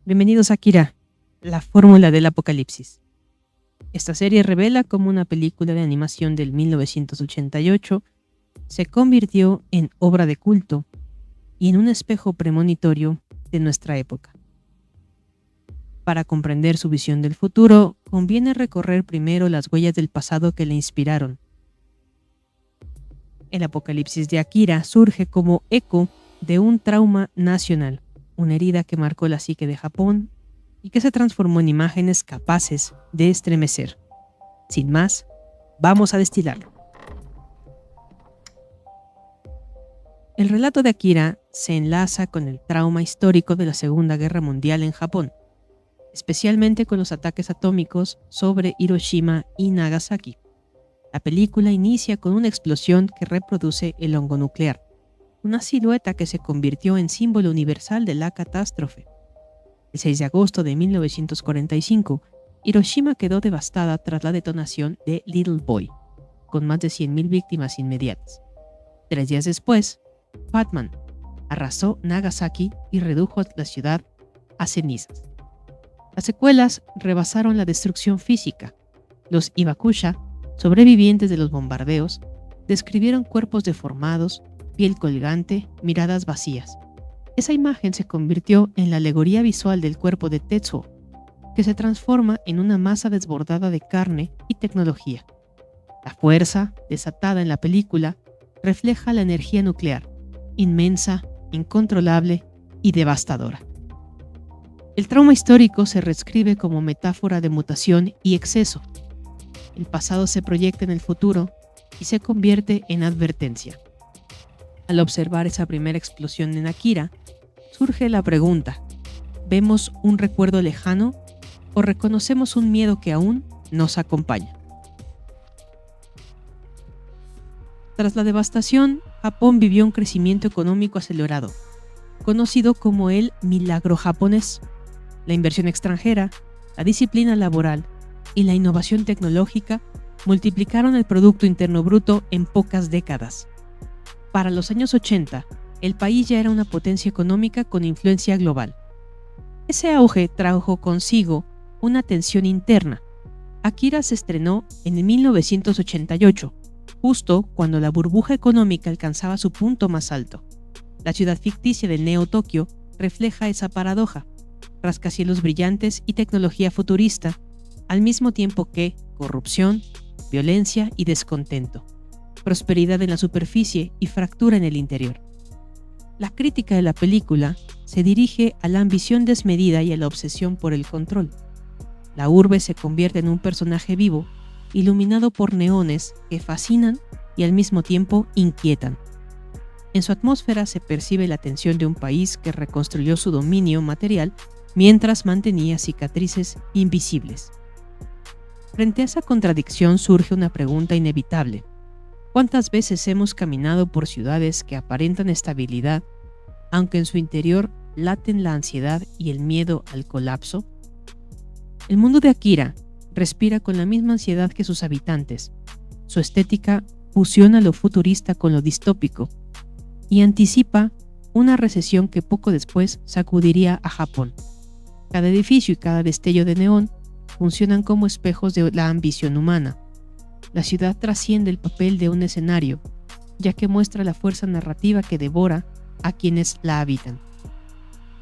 Bienvenidos a Akira, la fórmula del apocalipsis. Esta serie revela cómo una película de animación del 1988 se convirtió en obra de culto y en un espejo premonitorio de nuestra época. Para comprender su visión del futuro, conviene recorrer primero las huellas del pasado que le inspiraron. El apocalipsis de Akira surge como eco de un trauma nacional, una herida que marcó la psique de Japón y que se transformó en imágenes capaces de estremecer. Sin más, vamos a destilarlo. El relato de Akira se enlaza con el trauma histórico de la Segunda Guerra Mundial en Japón, especialmente con los ataques atómicos sobre Hiroshima y Nagasaki. La película inicia con una explosión que reproduce el hongo nuclear, una silueta que se convirtió en símbolo universal de la catástrofe. El 6 de agosto de 1945, Hiroshima quedó devastada tras la detonación de Little Boy, con más de 100.000 víctimas inmediatas. 3 días después, Batman arrasó Nagasaki y redujo la ciudad a cenizas. Las secuelas rebasaron la destrucción física. Los Hibakusha, sobrevivientes de los bombardeos, describieron cuerpos deformados, piel colgante, miradas vacías. Esa imagen se convirtió en la alegoría visual del cuerpo de Tetsuo, que se transforma en una masa desbordada de carne y tecnología. La fuerza, desatada en la película, refleja la energía nuclear, inmensa, incontrolable y devastadora. El trauma histórico se reescribe como metáfora de mutación y exceso. El pasado se proyecta en el futuro y se convierte en advertencia. Al observar esa primera explosión en Akira, surge la pregunta: ¿vemos un recuerdo lejano o reconocemos un miedo que aún nos acompaña? Tras la devastación, Japón vivió un crecimiento económico acelerado, conocido como el milagro japonés. La inversión extranjera, la disciplina laboral y la innovación tecnológica multiplicaron el Producto Interno Bruto en pocas décadas. Para los años 80, el país ya era una potencia económica con influencia global. Ese auge trajo consigo una tensión interna. Akira se estrenó en 1988, justo cuando la burbuja económica alcanzaba su punto más alto. La ciudad ficticia de Neo Tokio refleja esa paradoja: rascacielos brillantes y tecnología futurista, al mismo tiempo que corrupción, violencia y descontento, prosperidad en la superficie y fractura en el interior. La crítica de la película se dirige a la ambición desmedida y a la obsesión por el control. La urbe se convierte en un personaje vivo, iluminado por neones que fascinan y al mismo tiempo inquietan. En su atmósfera se percibe la tensión de un país que reconstruyó su dominio material mientras mantenía cicatrices invisibles. Frente a esa contradicción surge una pregunta inevitable: ¿cuántas veces hemos caminado por ciudades que aparentan estabilidad, aunque en su interior laten la ansiedad y el miedo al colapso? El mundo de Akira respira con la misma ansiedad que sus habitantes. Su estética fusiona lo futurista con lo distópico y anticipa una recesión que poco después sacudiría a Japón. Cada edificio y cada destello de neón funcionan como espejos de la ambición humana. La ciudad trasciende el papel de un escenario, ya que muestra la fuerza narrativa que devora a quienes la habitan.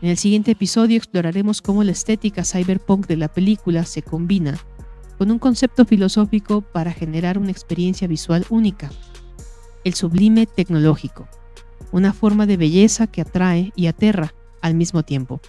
En el siguiente episodio exploraremos cómo la estética cyberpunk de la película se combina con un concepto filosófico para generar una experiencia visual única: el sublime tecnológico, una forma de belleza que atrae y aterra al mismo tiempo.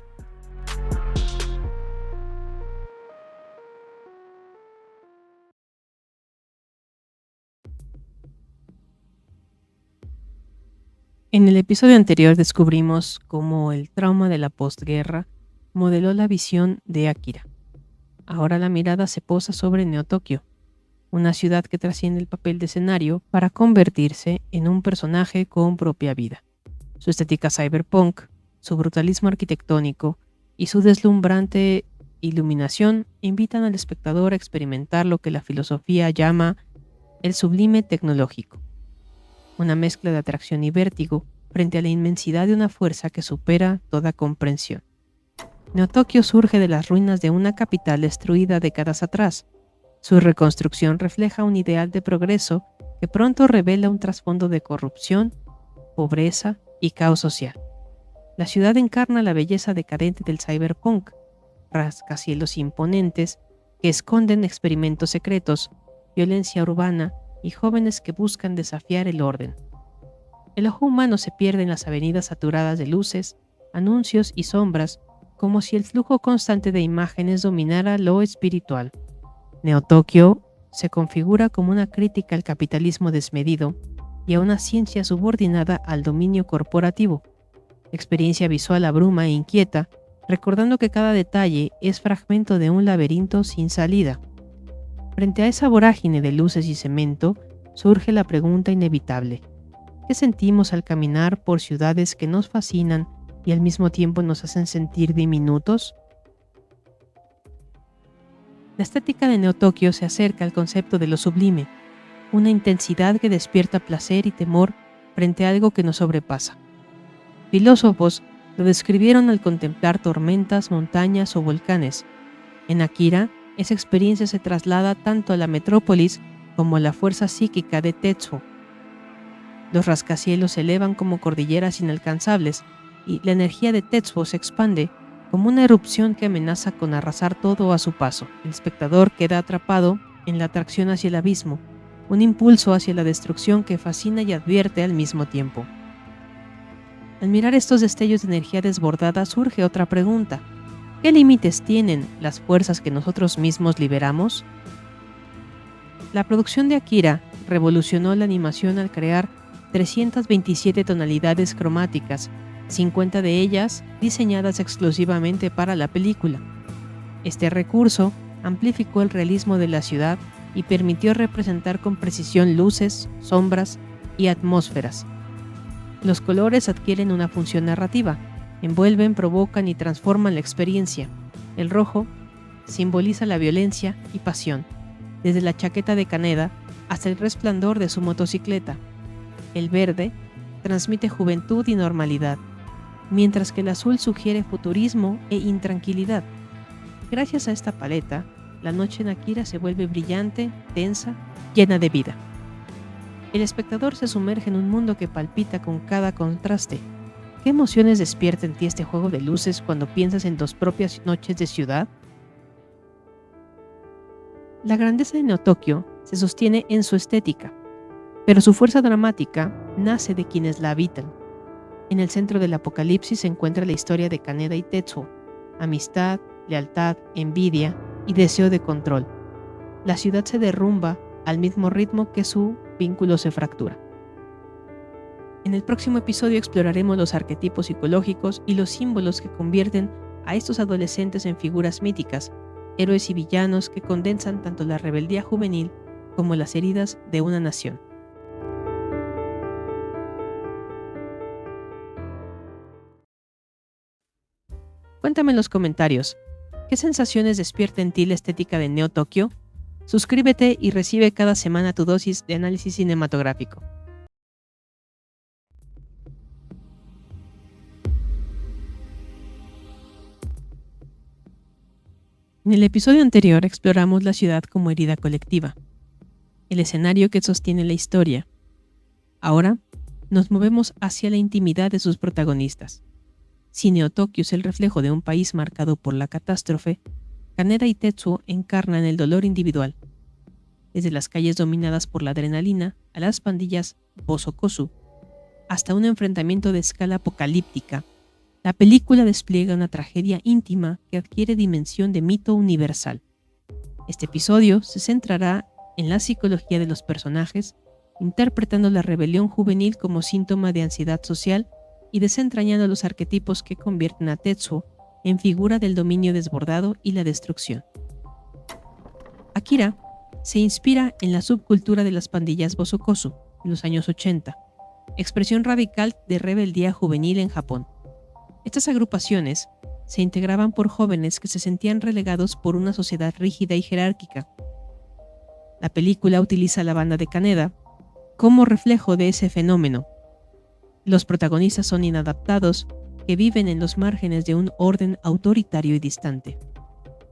En el episodio anterior descubrimos cómo el trauma de la postguerra modeló la visión de Akira. Ahora la mirada se posa sobre Neo Tokio, una ciudad que trasciende el papel de escenario para convertirse en un personaje con propia vida. Su estética cyberpunk, su brutalismo arquitectónico y su deslumbrante iluminación invitan al espectador a experimentar lo que la filosofía llama el sublime tecnológico, una mezcla de atracción y vértigo frente a la inmensidad de una fuerza que supera toda comprensión. Neo-Tokio surge de las ruinas de una capital destruida décadas atrás. Su reconstrucción refleja un ideal de progreso que pronto revela un trasfondo de corrupción, pobreza y caos social. La ciudad encarna la belleza decadente del cyberpunk, rascacielos imponentes que esconden experimentos secretos, violencia urbana y jóvenes que buscan desafiar el orden. El ojo humano se pierde en las avenidas saturadas de luces, anuncios y sombras, como si el flujo constante de imágenes dominara lo espiritual. Neo-Tokio se configura como una crítica al capitalismo desmedido y a una ciencia subordinada al dominio corporativo. La experiencia visual abruma e inquieta, recordando que cada detalle es fragmento de un laberinto sin salida. Frente a esa vorágine de luces y cemento, surge la pregunta inevitable: ¿qué sentimos al caminar por ciudades que nos fascinan y al mismo tiempo nos hacen sentir diminutos? La estética de Neo-Tokio se acerca al concepto de lo sublime, una intensidad que despierta placer y temor frente a algo que nos sobrepasa. Filósofos lo describieron al contemplar tormentas, montañas o volcanes. En Akira, esa experiencia se traslada tanto a la metrópolis como a la fuerza psíquica de Tetsuo. Los rascacielos se elevan como cordilleras inalcanzables y la energía de Tetsuo se expande como una erupción que amenaza con arrasar todo a su paso. El espectador queda atrapado en la atracción hacia el abismo, un impulso hacia la destrucción que fascina y advierte al mismo tiempo. Al mirar estos destellos de energía desbordada surge otra pregunta: ¿qué límites tienen las fuerzas que nosotros mismos liberamos? La producción de Akira revolucionó la animación al crear 327 tonalidades cromáticas, 50 de ellas diseñadas exclusivamente para la película. Este recurso amplificó el realismo de la ciudad y permitió representar con precisión luces, sombras y atmósferas. Los colores adquieren una función narrativa, envuelven, provocan y transforman la experiencia. El rojo simboliza la violencia y pasión, desde la chaqueta de Kaneda hasta el resplandor de su motocicleta. El verde transmite juventud y normalidad, mientras que el azul sugiere futurismo e intranquilidad. Gracias a esta paleta, la noche en Akira se vuelve brillante, tensa, llena de vida. El espectador se sumerge en un mundo que palpita con cada contraste. ¿Qué emociones despierta en ti este juego de luces cuando piensas en tus propias noches de ciudad? La grandeza de Neo-Tokio se sostiene en su estética, pero su fuerza dramática nace de quienes la habitan. En el centro del apocalipsis se encuentra la historia de Kaneda y Tetsuo: amistad, lealtad, envidia y deseo de control. La ciudad se derrumba al mismo ritmo que su vínculo se fractura. En el próximo episodio exploraremos los arquetipos psicológicos y los símbolos que convierten a estos adolescentes en figuras míticas, héroes y villanos que condensan tanto la rebeldía juvenil como las heridas de una nación. Cuéntame en los comentarios, ¿qué sensaciones despierta en ti la estética de Neo-Tokio? Suscríbete y recibe cada semana tu dosis de análisis cinematográfico. En el episodio anterior exploramos la ciudad como herida colectiva, el escenario que sostiene la historia. Ahora nos movemos hacia la intimidad de sus protagonistas. Si Neo-Tokio es el reflejo de un país marcado por la catástrofe, Kaneda y Tetsuo encarnan el dolor individual. Desde las calles dominadas por la adrenalina a las pandillas Bosokosu, hasta un enfrentamiento de escala apocalíptica, la película despliega una tragedia íntima que adquiere dimensión de mito universal. Este episodio se centrará en la psicología de los personajes, interpretando la rebelión juvenil como síntoma de ansiedad social y desentrañando los arquetipos que convierten a Tetsuo en figura del dominio desbordado y la destrucción. Akira se inspira en la subcultura de las pandillas Bosokosu en los años 80, expresión radical de rebeldía juvenil en Japón. Estas agrupaciones se integraban por jóvenes que se sentían relegados por una sociedad rígida y jerárquica. La película utiliza a la banda de Kaneda como reflejo de ese fenómeno. Los protagonistas son inadaptados, que viven en los márgenes de un orden autoritario y distante.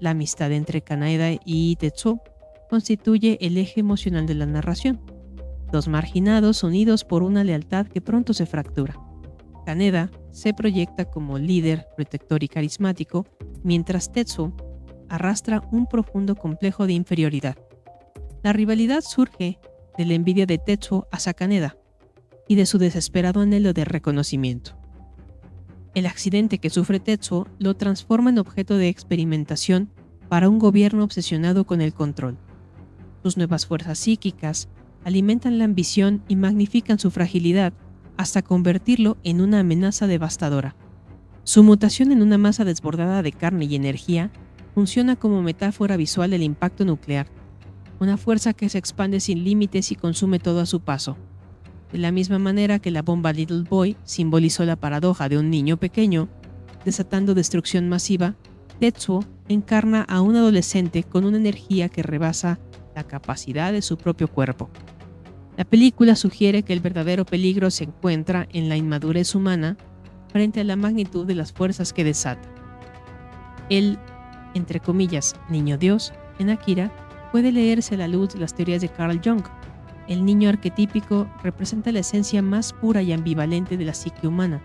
La amistad entre Kaneda y Tetsuo constituye el eje emocional de la narración. Dos marginados unidos por una lealtad que pronto se fractura. Kaneda se proyecta como líder, protector y carismático, mientras Tetsuo arrastra un profundo complejo de inferioridad. La rivalidad surge de la envidia de Tetsuo hacia Kaneda y de su desesperado anhelo de reconocimiento. El accidente que sufre Tetsuo lo transforma en objeto de experimentación para un gobierno obsesionado con el control. Sus nuevas fuerzas psíquicas alimentan la ambición y magnifican su fragilidad hasta convertirlo en una amenaza devastadora. Su mutación en una masa desbordada de carne y energía funciona como metáfora visual del impacto nuclear, una fuerza que se expande sin límites y consume todo a su paso. De la misma manera que la bomba Little Boy simbolizó la paradoja de un niño pequeño, desatando destrucción masiva, Tetsuo encarna a un adolescente con una energía que rebasa la capacidad de su propio cuerpo. La película sugiere que el verdadero peligro se encuentra en la inmadurez humana frente a la magnitud de las fuerzas que desata. El, entre comillas, niño Dios, en Akira, puede leerse a la luz de las teorías de Carl Jung. El niño arquetípico representa la esencia más pura y ambivalente de la psique humana,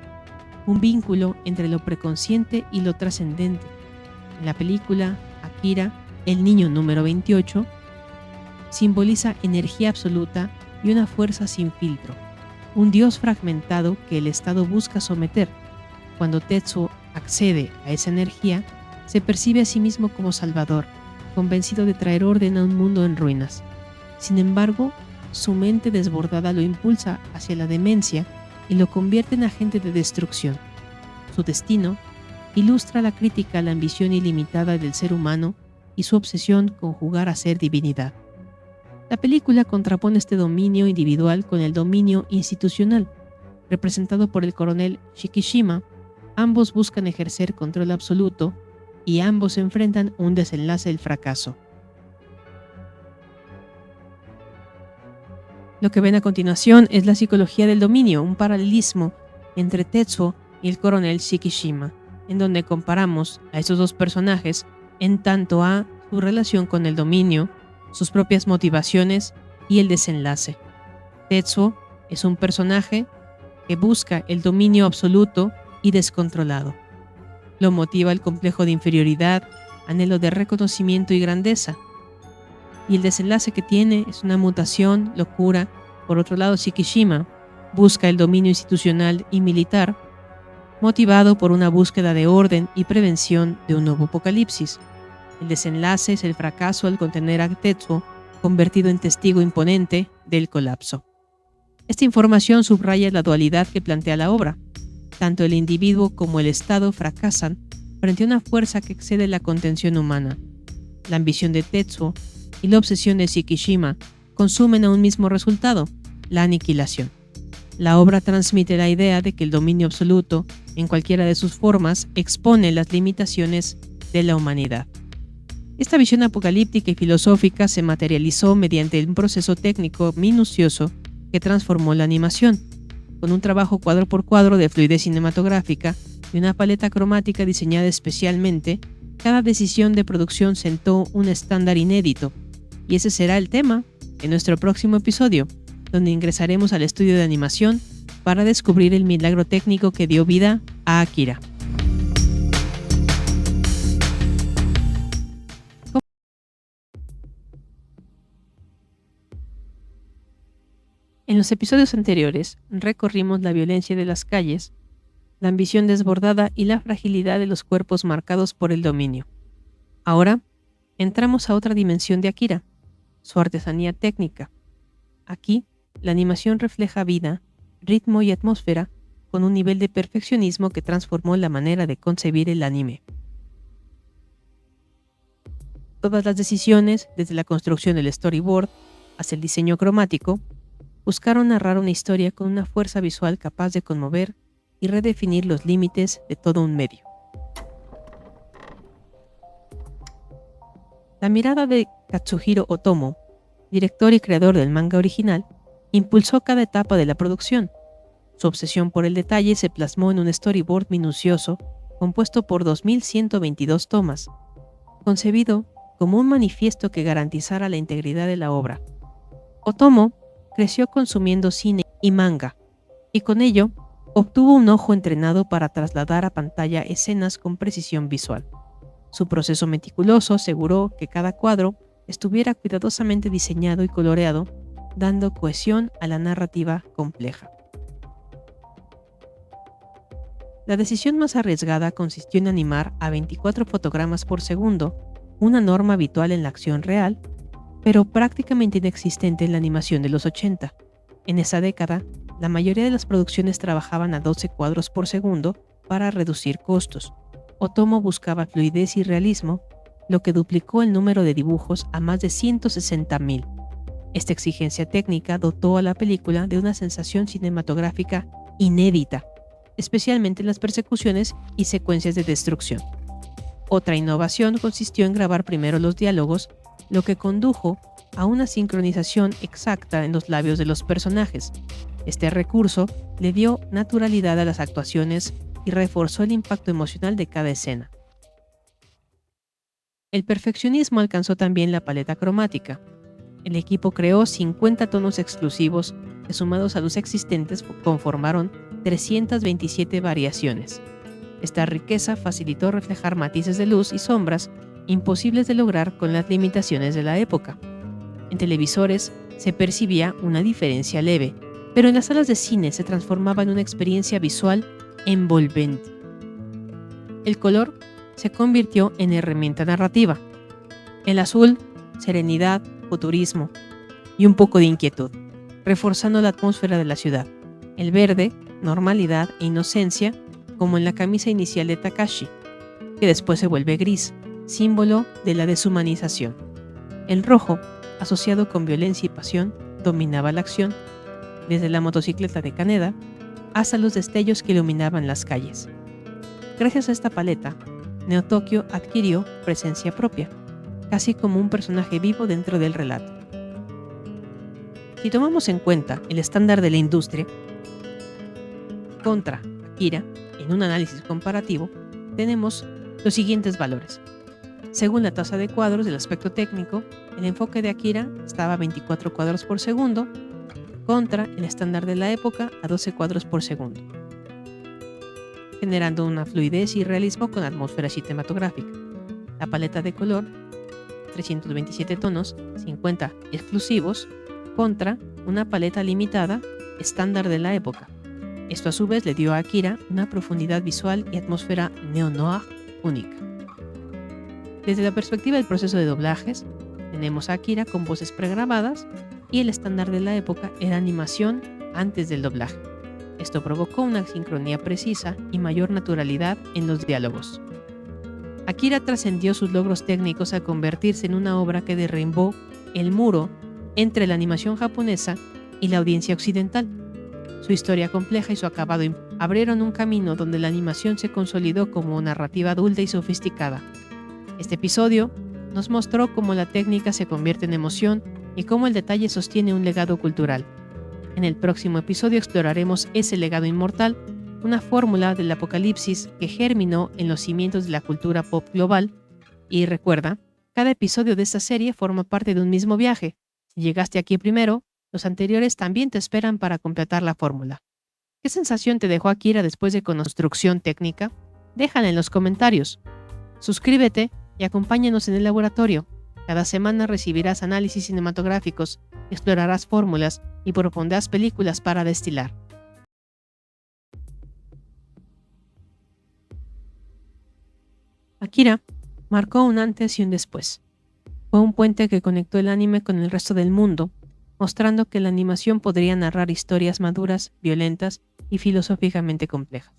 un vínculo entre lo preconsciente y lo trascendente. En la película Akira, el niño número 28 simboliza energía absoluta y una fuerza sin filtro, un dios fragmentado que el Estado busca someter. Cuando Tetsuo accede a esa energía, se percibe a sí mismo como salvador, convencido de traer orden a un mundo en ruinas. Sin embargo, su mente desbordada lo impulsa hacia la demencia y lo convierte en agente de destrucción. Su destino ilustra la crítica a la ambición ilimitada del ser humano y su obsesión con jugar a ser divinidad. La película contrapone este dominio individual con el dominio institucional, representado por el coronel Shikishima. Ambos buscan ejercer control absoluto y ambos enfrentan un desenlace del fracaso. Lo que ven a continuación es la psicología del dominio, un paralelismo entre Tetsuo y el coronel Shikishima, en donde comparamos a estos dos personajes en tanto a su relación con el dominio, sus propias motivaciones y el desenlace. Tetsuo es un personaje que busca el dominio absoluto y descontrolado. Lo motiva el complejo de inferioridad, anhelo de reconocimiento y grandeza. Y el desenlace que tiene es una mutación, locura. Por otro lado, Shikishima busca el dominio institucional y militar, motivado por una búsqueda de orden y prevención de un nuevo apocalipsis. El desenlace es el fracaso al contener a Tetsuo, convertido en testigo imponente del colapso. Esta información subraya la dualidad que plantea la obra. Tanto el individuo como el Estado fracasan frente a una fuerza que excede la contención humana. La ambición de Tetsuo y la obsesión de Shikishima consumen a un mismo resultado, la aniquilación. La obra transmite la idea de que el dominio absoluto, en cualquiera de sus formas, expone las limitaciones de la humanidad. Esta visión apocalíptica y filosófica se materializó mediante un proceso técnico minucioso que transformó la animación, con un trabajo cuadro por cuadro de fluidez cinematográfica y una paleta cromática diseñada especialmente. Cada decisión de producción sentó un estándar inédito, y ese será el tema de nuestro próximo episodio, donde ingresaremos al estudio de animación para descubrir el milagro técnico que dio vida a Akira. En los episodios anteriores recorrimos la violencia de las calles, la ambición desbordada y la fragilidad de los cuerpos marcados por el dominio. Ahora entramos a otra dimensión de Akira, su artesanía técnica. Aquí, la animación refleja vida, ritmo y atmósfera con un nivel de perfeccionismo que transformó la manera de concebir el anime. Todas las decisiones, desde la construcción del storyboard hasta el diseño cromático, buscaron narrar una historia con una fuerza visual capaz de conmover y redefinir los límites de todo un medio. La mirada de Katsuhiro Otomo, director y creador del manga original, impulsó cada etapa de la producción. Su obsesión por el detalle se plasmó en un storyboard minucioso compuesto por 2122 tomas, concebido como un manifiesto que garantizara la integridad de la obra. Otomo creció consumiendo cine y manga, y con ello obtuvo un ojo entrenado para trasladar a pantalla escenas con precisión visual. Su proceso meticuloso aseguró que cada cuadro estuviera cuidadosamente diseñado y coloreado, dando cohesión a la narrativa compleja. La decisión más arriesgada consistió en animar a 24 fotogramas por segundo, una norma habitual en la acción real, pero prácticamente inexistente en la animación de los 80. En esa década, la mayoría de las producciones trabajaban a 12 cuadros por segundo para reducir costos. Otomo buscaba fluidez y realismo, lo que duplicó el número de dibujos a más de 160,000. Esta exigencia técnica dotó a la película de una sensación cinematográfica inédita, especialmente en las persecuciones y secuencias de destrucción. Otra innovación consistió en grabar primero los diálogos, lo que condujo a una sincronización exacta en los labios de los personajes. Este recurso le dio naturalidad a las actuaciones y reforzó el impacto emocional de cada escena. El perfeccionismo alcanzó también la paleta cromática. El equipo creó 50 tonos exclusivos que, sumados a los existentes, conformaron 327 variaciones. Esta riqueza facilitó reflejar matices de luz y sombras imposibles de lograr con las limitaciones de la época. En televisores se percibía una diferencia leve, pero en las salas de cine se transformaba en una experiencia visual envolvente. El color se convirtió en herramienta narrativa. El azul, serenidad, futurismo y un poco de inquietud, reforzando la atmósfera de la ciudad. El verde, normalidad e inocencia, como en la camisa inicial de Takashi, que después se vuelve gris, símbolo de la deshumanización. El rojo, asociado con violencia y pasión, dominaba la acción, desde la motocicleta de Kaneda hasta los destellos que iluminaban las calles. Gracias a esta paleta, Neo Tokyo adquirió presencia propia, casi como un personaje vivo dentro del relato. Si tomamos en cuenta el estándar de la industria contra Akira, en un análisis comparativo, tenemos los siguientes valores. Según la tasa de cuadros del aspecto técnico, el enfoque de Akira estaba a 24 cuadros por segundo, contra el estándar de la época a 12 cuadros por segundo, generando una fluidez y realismo con atmósfera cinematográfica. La paleta de color, 327 tonos, 50 exclusivos, contra una paleta limitada, estándar de la época. Esto a su vez le dio a Akira una profundidad visual y atmósfera neo-noir única. Desde la perspectiva del proceso de doblajes, tenemos a Akira con voces pregrabadas y el estándar de la época era animación antes del doblaje. Esto provocó una sincronía precisa y mayor naturalidad en los diálogos. Akira trascendió sus logros técnicos al convertirse en una obra que derrumbó el muro entre la animación japonesa y la audiencia occidental. Su historia compleja y su acabado abrieron un camino donde la animación se consolidó como narrativa adulta y sofisticada. Este episodio nos mostró cómo la técnica se convierte en emoción y cómo el detalle sostiene un legado cultural. En el próximo episodio exploraremos ese legado inmortal, una fórmula del apocalipsis que germinó en los cimientos de la cultura pop global. Y recuerda, cada episodio de esta serie forma parte de un mismo viaje. Si llegaste aquí primero, los anteriores también te esperan para completar la fórmula. ¿Qué sensación te dejó Akira después de construcción técnica? Déjala en los comentarios. Suscríbete y acompáñanos en el laboratorio. Cada semana recibirás análisis cinematográficos, explorarás fórmulas y propondrás películas para destilar. Akira marcó un antes y un después. Fue un puente que conectó el anime con el resto del mundo, mostrando que la animación podría narrar historias maduras, violentas y filosóficamente complejas.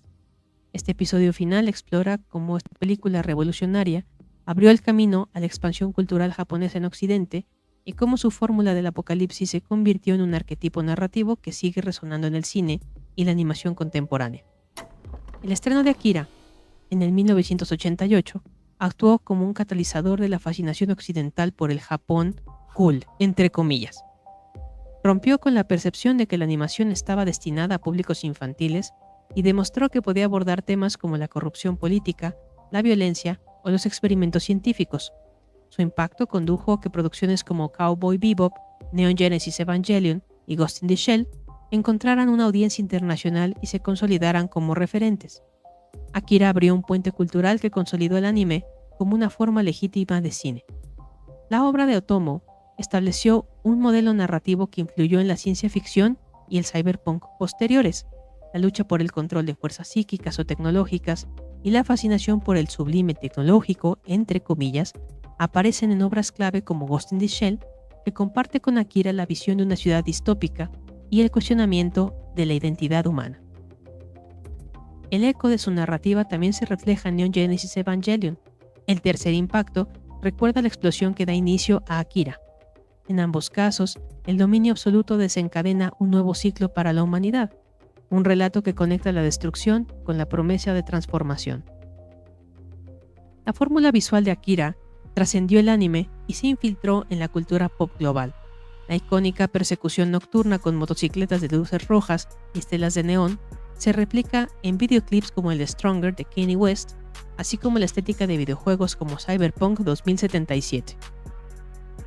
Este episodio final explora cómo esta película revolucionaria abrió el camino a la expansión cultural japonesa en Occidente y cómo su fórmula del apocalipsis se convirtió en un arquetipo narrativo que sigue resonando en el cine y la animación contemporánea. El estreno de Akira, en el 1988, actuó como un catalizador de la fascinación occidental por el Japón cool, entre comillas. Rompió con la percepción de que la animación estaba destinada a públicos infantiles y demostró que podía abordar temas como la corrupción política, la violencia o los experimentos científicos. Su impacto condujo a que producciones como Cowboy Bebop, Neon Genesis Evangelion y Ghost in the Shell encontraran una audiencia internacional y se consolidaran como referentes. Akira abrió un puente cultural que consolidó el anime como una forma legítima de cine. La obra de Otomo estableció un modelo narrativo que influyó en la ciencia ficción y el cyberpunk posteriores, la lucha por el control de fuerzas psíquicas o tecnológicas y la fascinación por el sublime tecnológico, entre comillas, aparecen en obras clave como Ghost in the Shell, que comparte con Akira la visión de una ciudad distópica y el cuestionamiento de la identidad humana. El eco de su narrativa también se refleja en Neon Genesis Evangelion. El tercer impacto recuerda la explosión que da inicio a Akira. En ambos casos, el dominio absoluto desencadena un nuevo ciclo para la humanidad, un relato que conecta la destrucción con la promesa de transformación. La fórmula visual de Akira trascendió el anime y se infiltró en la cultura pop global. La icónica persecución nocturna con motocicletas de luces rojas y estelas de neón se replica en videoclips como el de Stronger de Kanye West, así como la estética de videojuegos como Cyberpunk 2077.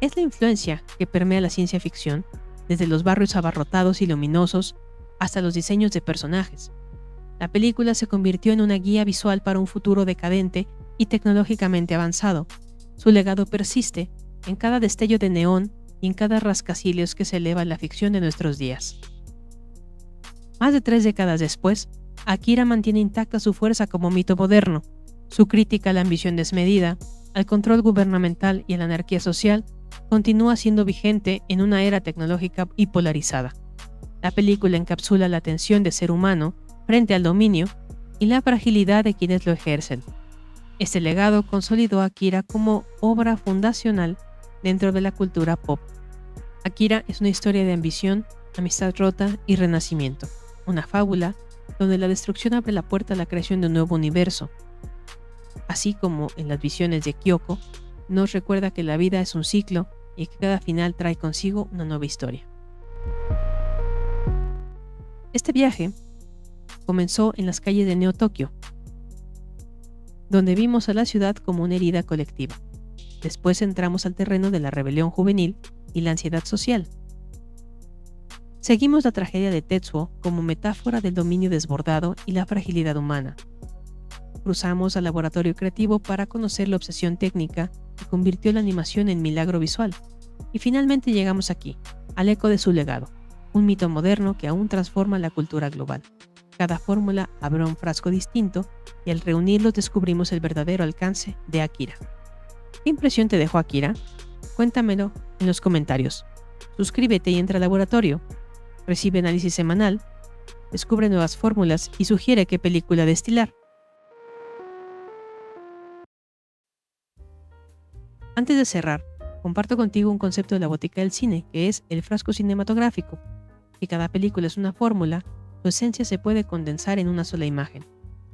Es la influencia que permea la ciencia ficción, desde los barrios abarrotados y luminosos hasta los diseños de personajes. La película se convirtió en una guía visual para un futuro decadente y tecnológicamente avanzado. Su legado persiste en cada destello de neón y en cada rascacielos que se eleva en la ficción de nuestros días. Más de 3 décadas después, Akira mantiene intacta su fuerza como mito moderno. Su crítica a la ambición desmedida, al control gubernamental y a la anarquía social continúa siendo vigente en una era tecnológica y polarizada. La película encapsula la tensión de ser humano frente al dominio y la fragilidad de quienes lo ejercen. Este legado consolidó a Akira como obra fundacional dentro de la cultura pop. Akira es una historia de ambición, amistad rota y renacimiento. Una fábula donde la destrucción abre la puerta a la creación de un nuevo universo. Así como en las visiones de Kyoko, nos recuerda que la vida es un ciclo y que cada final trae consigo una nueva historia. Este viaje comenzó en las calles de Neo Tokio, donde vimos a la ciudad como una herida colectiva. Después entramos al terreno de la rebelión juvenil y la ansiedad social. Seguimos la tragedia de Tetsuo como metáfora del dominio desbordado y la fragilidad humana. Cruzamos al laboratorio creativo para conocer la obsesión técnica que convirtió la animación en milagro visual. Y finalmente llegamos aquí, al eco de su legado, un mito moderno que aún transforma la cultura global. Cada fórmula abre un frasco distinto y al reunirlos descubrimos el verdadero alcance de Akira. ¿Qué impresión te dejó Akira? Cuéntamelo en los comentarios. Suscríbete y entra al laboratorio. Recibe análisis semanal, descubre nuevas fórmulas y sugiere qué película destilar. Antes de cerrar, comparto contigo un concepto de la botica del cine, que es el frasco cinematográfico. Si cada película es una fórmula, su esencia se puede condensar en una sola imagen.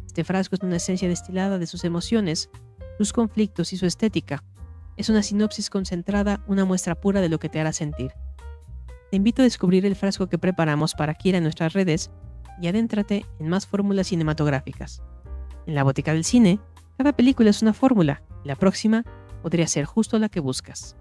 Este frasco es una esencia destilada de sus emociones, sus conflictos y su estética. Es una sinopsis concentrada, una muestra pura de lo que te hará sentir. Te invito a descubrir el frasco que preparamos para Akira en nuestras redes y adéntrate en más fórmulas cinematográficas. En la botica del cine, cada película es una fórmula y la próxima podría ser justo la que buscas.